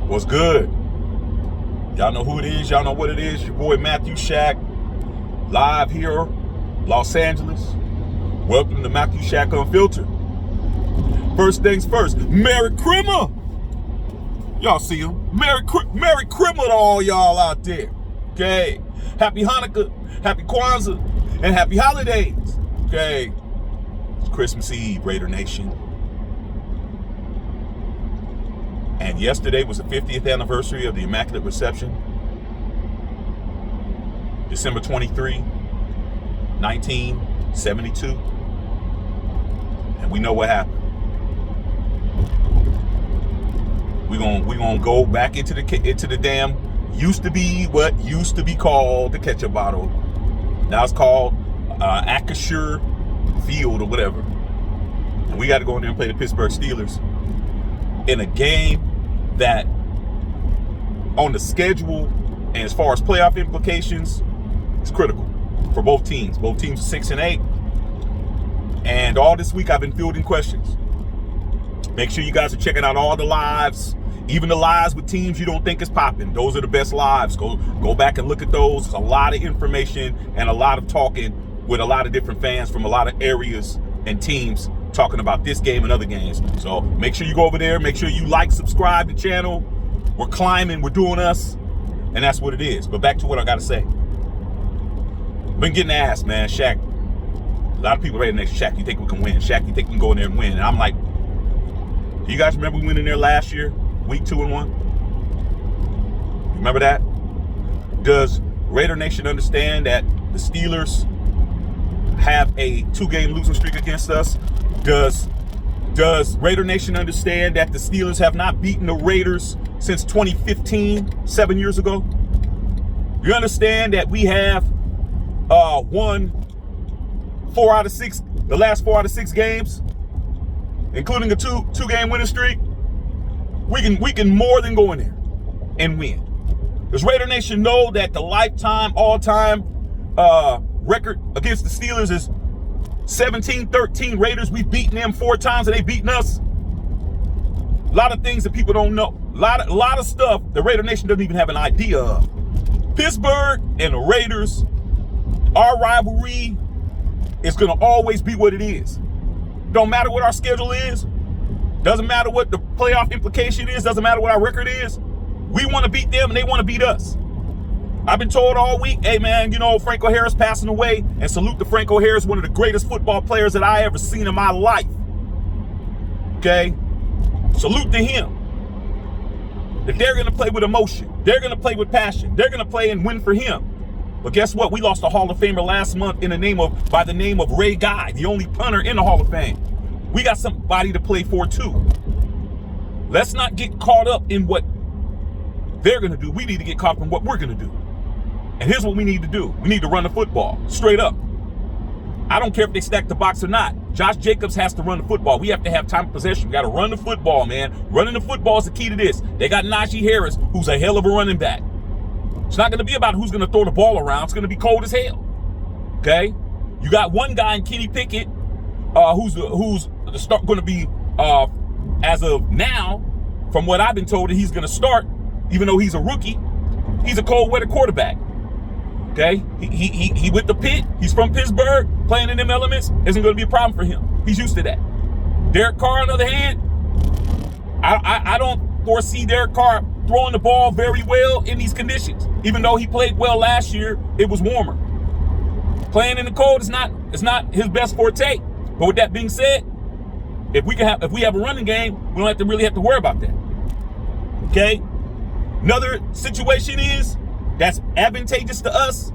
What's good? Y'all know who it is. Y'all know what it is. Your boy Matthew Shack, live here, Los Angeles. Welcome to Matthew Shack Unfiltered. First things first, Merry Christmas. Y'all see him? Merry Christmas to all y'all out there. Okay. Happy Hanukkah, Happy Kwanzaa, and Happy Holidays. Okay. It's Christmas Eve, Raider Nation. And yesterday was the 50th anniversary of the Immaculate Reception. December 23, 1972. And we know what happened. We're gonna go back into the damn used to be called the ketchup bottle. Now it's called Acrisure Field or whatever. And we got to go in there and play the Pittsburgh Steelers in a game that, on the schedule and as far as playoff implications, is critical for both teams. Both teams are 6-8. And all this week I've been fielding questions. Make sure you guys are checking out all the lives, even the lives with teams you don't think is popping. Those are the best lives. Go back and look at those. There's a lot of information and a lot of talking with a lot of different fans from a lot of areas and teams talking about this game and other games. So make sure you go over there. Make sure you like, subscribe to the channel. We're climbing. We're doing us. And that's what it is. But back to what I got to say. Been getting asked, man, Shaq. A lot of people ready next. Shaq, you think we can win? Shaq, you think we can go in there and win? And I'm like, do you guys remember we went in there last year, week 2-1? Remember that? Does Raider Nation understand that the Steelers have a 2-game losing streak against us? Does Raider Nation understand that the Steelers have not beaten the Raiders since 2015, 7 years ago? You understand that we have won the last 4 out of 6 games, including a two-game winning streak? We can more than go in there and win. Does Raider Nation know that the lifetime, all-time record against the Steelers is 17-13 Raiders? We've beaten them 4 times and they've beaten us. A lot of things that people don't know. A lot of stuff the Raider Nation doesn't even have an idea of. Pittsburgh and the Raiders, our rivalry is going to always be what it is. Don't matter what our schedule is. Doesn't matter what the playoff implication is. Doesn't matter what our record is. We want to beat them and they want to beat us. I've been told all week, hey man, you know, Franco Harris passing away, and salute to Franco Harris, one of the greatest football players that I ever seen in my life. Okay? Salute to him. That they're going to play with emotion. They're going to play with passion. They're going to play and win for him. But guess what? We lost a Hall of Famer last month by the name of Ray Guy, the only punter in the Hall of Fame. We got somebody to play for too. Let's not get caught up in what they're going to do. We need to get caught up in what we're going to do. And here's what we need to do. We need to run the football straight up. I don't care if they stack the box or not. Josh Jacobs has to run the football. We have to have time of possession. We got to run the football, man. Running the football is the key to this. They got Najee Harris, who's a hell of a running back. It's not going to be about who's going to throw the ball around. It's going to be cold as hell. Okay? You got one guy in Kenny Pickett, who's going to be, as of now, from what I've been told, that he's going to start, even though he's a rookie. He's a cold-weather quarterback. Okay? He with the pit. He's from Pittsburgh. Playing in them elements isn't going to be a problem for him. He's used to that. Derek Carr, on the other hand, I don't foresee Derek Carr throwing the ball very well in these conditions. Even though he played well last year, it was warmer. Playing in the cold is not his best forte. But with that being said, if we have a running game, we don't really have to worry about that. Okay? Another situation that's advantageous to us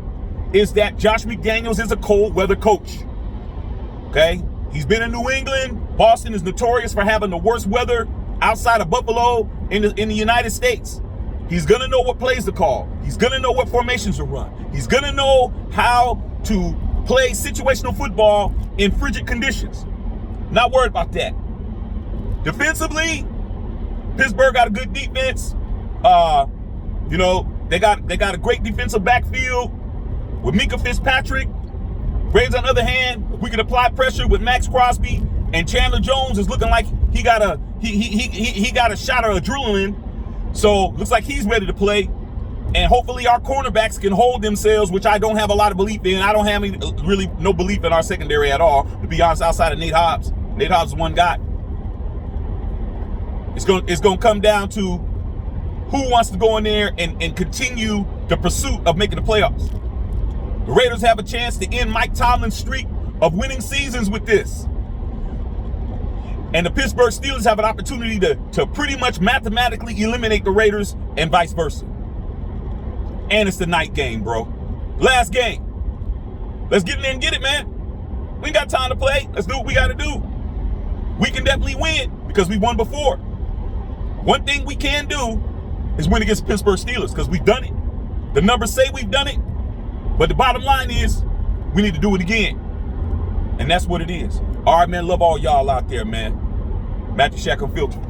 is that Josh McDaniels is a cold weather coach. Okay? He's been in New England. Boston is notorious for having the worst weather outside of Buffalo in the United States. He's going to know what plays to call. He's going to know what formations to run. He's going to know how to play situational football in frigid conditions. Not worried about that. Defensively, Pittsburgh got a good defense. You know, they got a great defensive backfield with Minkah Fitzpatrick. Braves, on the other hand, if we can apply pressure with Max Crosby, and Chandler Jones is looking like he got a shot of adrenaline. So looks like he's ready to play. And hopefully our cornerbacks can hold themselves, which I don't have a lot of belief in. I don't have really no belief in our secondary at all, to be honest, outside of Nate Hobbs. Nate Hobbs is one guy. It's gonna come down to who wants to go in there and continue the pursuit of making the playoffs. The Raiders have a chance to end Mike Tomlin's streak of winning seasons with this. And the Pittsburgh Steelers have an opportunity to pretty much mathematically eliminate the Raiders and vice versa. And it's the night game, bro. Last game. Let's get in there and get it, man. We ain't got time to play. Let's do what we got to do. We can definitely win because we won before. One thing we can do is win against Pittsburgh Steelers because we've done it. The numbers say we've done it. But the bottom line is we need to do it again. And that's what it is. All right, man. Love all y'all out there, man. Matthew Shack Unfiltered.